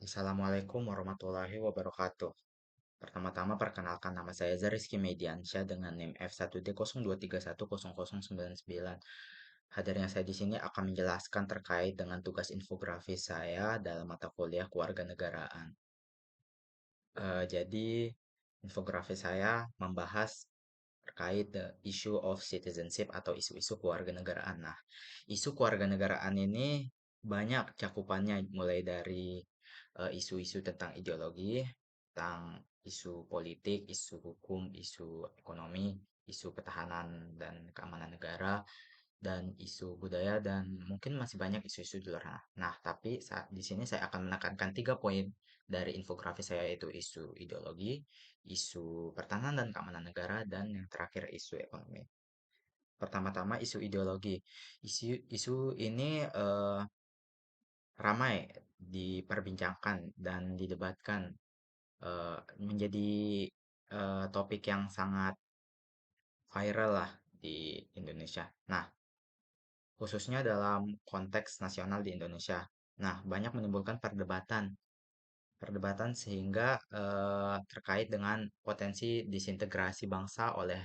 Assalamualaikum warahmatullahi wabarakatuh. Pertama-tama perkenalkan nama saya Zarizky Mediansyah dengan NIM F1D02310099. Hadirnya saya di sini akan menjelaskan terkait dengan tugas infografis saya dalam mata kuliah kewarganegaraan. Jadi infografis saya membahas terkait the issue of citizenship atau isu-isu kewarganegaraan. Nah, isu kewarganegaraan ini banyak cakupannya mulai dari isu-isu tentang ideologi, tentang isu politik, isu hukum, isu ekonomi, isu pertahanan dan keamanan negara, dan isu budaya dan mungkin masih banyak isu-isu di luar sana. Nah, tapi saat di sini saya akan menekankan 3 poin dari infografis saya yaitu isu ideologi, isu pertahanan dan keamanan negara, dan yang terakhir isu ekonomi. Pertama-tama isu ideologi. Isu ini ramai diperbincangkan dan didebatkan, menjadi topik yang sangat viral lah di Indonesia. Nah, khususnya dalam konteks nasional di Indonesia. Nah, banyak menimbulkan perdebatan, perdebatan sehingga terkait dengan potensi disintegrasi bangsa oleh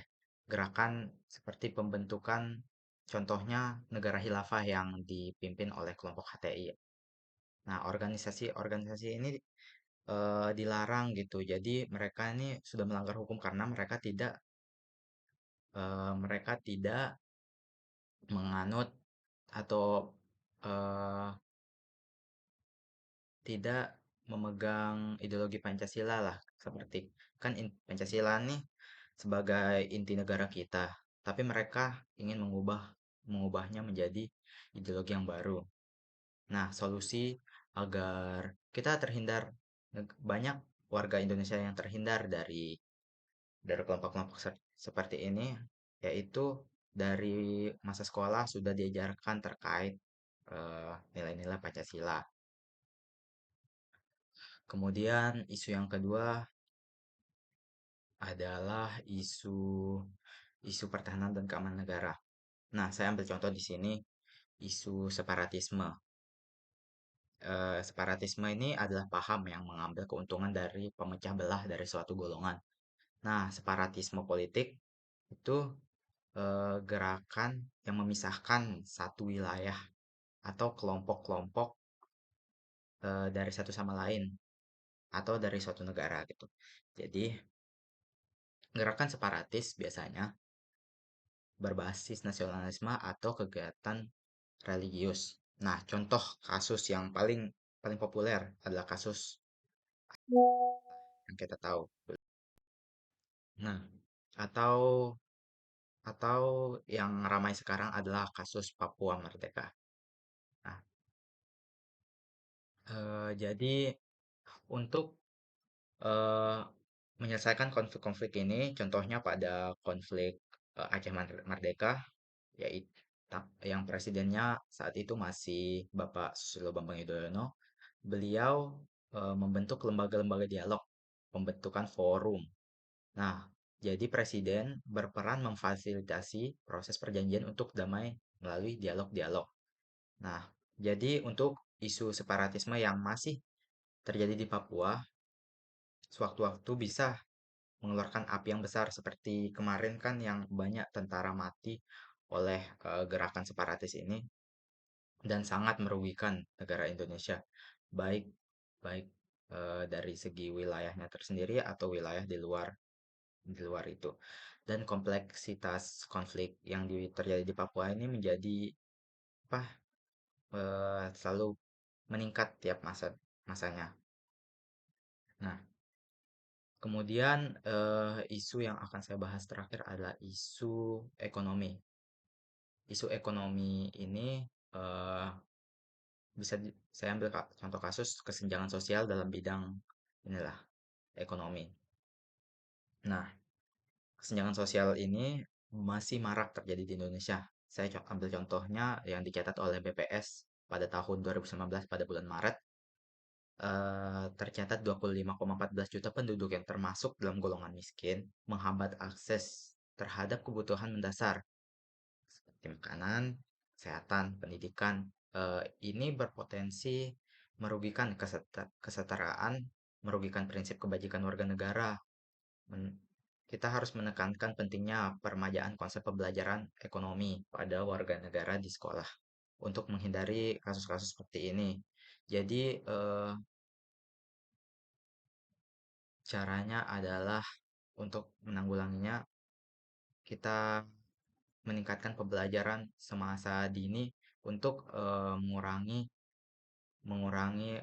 gerakan seperti pembentukan contohnya negara khilafah yang dipimpin oleh kelompok HTI. Nah, organisasi-organisasi ini dilarang gitu. Jadi mereka ini sudah melanggar hukum karena mereka tidak menganut atau eh, tidak memegang ideologi Pancasila lah seperti kan Pancasila nih sebagai inti negara kita, tapi mereka ingin mengubahnya menjadi ideologi yang baru. Nah, solusi agar kita terhindar banyak warga Indonesia yang terhindar dari kelompok-kelompok seperti ini yaitu dari masa sekolah sudah diajarkan terkait nilai-nilai Pancasila. Kemudian isu yang kedua adalah isu isu pertahanan dan keamanan negara. Nah, saya ambil contoh di sini isu separatisme. Separatisme ini adalah paham yang mengambil keuntungan dari pemecah belah dari suatu golongan. Nah, separatisme politik itu gerakan yang memisahkan satu wilayah atau kelompok-kelompok dari satu sama lain atau dari suatu negara gitu. Jadi, gerakan separatis biasanya berbasis nasionalisme atau kegiatan religius. Nah, contoh kasus yang paling paling populer adalah kasus yang kita tahu. Nah, atau atau yang ramai sekarang adalah kasus Papua Merdeka. Nah, jadi untuk eh, menyelesaikan konflik-konflik ini, contohnya pada konflik Aceh Merdeka, yaitu yang presidennya saat itu masih Bapak Susilo Bambang Yudhoyono. Beliau membentuk lembaga-lembaga dialog, pembentukan forum. Nah, jadi presiden berperan memfasilitasi proses perjanjian untuk damai melalui dialog-dialog. Nah, jadi untuk isu separatisme yang masih terjadi di Papua, sewaktu-waktu bisa mengeluarkan api yang besar seperti kemarin kan yang banyak tentara mati oleh gerakan separatis ini dan sangat merugikan negara Indonesia baik baik dari segi wilayahnya tersendiri atau wilayah di luar itu. Dan kompleksitas konflik yang terjadi di Papua ini menjadi apa selalu meningkat tiap masanya. Nah, kemudian isu yang akan saya bahas terakhir adalah isu ekonomi. Isu ekonomi ini eh, saya ambil contoh kasus kesenjangan sosial dalam bidang inilah ekonomi. Nah, kesenjangan sosial ini masih marak terjadi di Indonesia. Saya ambil contohnya yang dicatat oleh BPS pada tahun 2019 pada bulan Maret. Tercatat 25,14 juta penduduk yang termasuk dalam golongan miskin menghambat akses terhadap kebutuhan mendasar seperti makanan, kesehatan, pendidikan. Ini berpotensi merugikan kesetaraan, merugikan prinsip kebajikan warga negara. Men- kita harus menekankan pentingnya permajaan konsep pembelajaran ekonomi pada warga negara di sekolah untuk menghindari kasus-kasus seperti ini. Jadi, caranya adalah untuk menanggulanginya, kita meningkatkan pembelajaran semasa dini untuk mengurangi mengurangi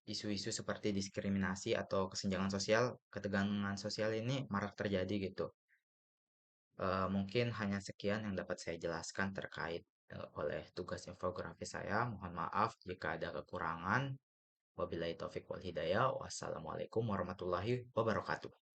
isu-isu seperti diskriminasi atau kesenjangan sosial, ketegangan sosial ini marak terjadi gitu. Mungkin hanya sekian yang dapat saya jelaskan terkait oleh tugas infografis saya. Mohon maaf jika ada kekurangan. Wabillahi taufik wal hidayah. Wassalamualaikum warahmatullahi wabarakatuh.